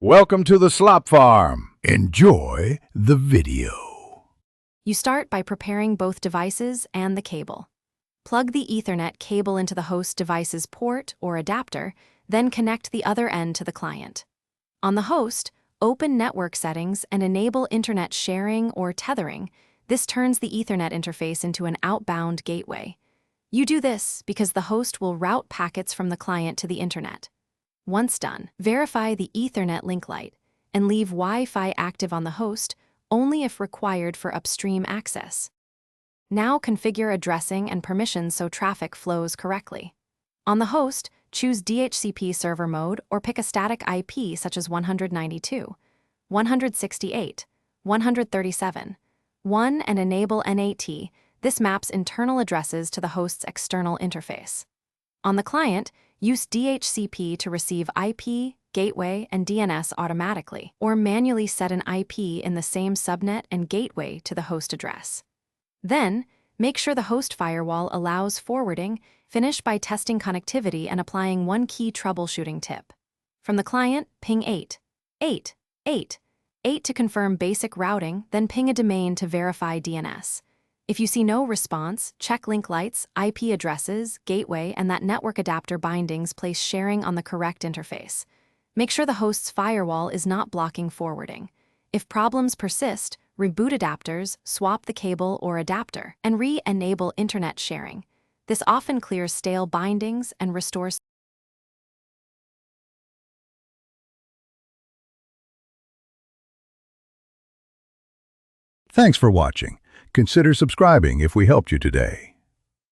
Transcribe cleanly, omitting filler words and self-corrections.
Welcome to the Slop Farm. Enjoy the video. You start by preparing both devices and the cable. Plug the Ethernet cable into the host device's port or adapter, then connect the other end to the client. On the host, open network settings and enable internet sharing or tethering. This turns the Ethernet interface into an outbound gateway. You do this because the host will route packets from the client to the internet. Once done, verify the Ethernet link light and leave Wi-Fi active on the host only if required for upstream access. Now configure addressing and permissions so traffic flows correctly. On the host, choose DHCP server mode or pick a static IP such as 192, 168, 137, 1 and enable NAT. This maps internal addresses to the host's external interface. On the client, use DHCP to receive IP, gateway, and DNS automatically, or manually set an IP in the same subnet and gateway to the host address. Then, make sure the host firewall allows forwarding. Finish by testing connectivity and applying one key troubleshooting tip. From the client, ping 8, 8, 8, 8 to confirm basic routing, then ping a domain to verify DNS. If you see no response, check link lights, IP addresses, gateway, and that network adapter bindings place sharing on the correct interface. Make sure the host's firewall is not blocking forwarding. If problems persist, reboot adapters, swap the cable or adapter, and re-enable internet sharing. This often clears stale bindings and restores. Thanks for watching. Consider subscribing if we helped you today.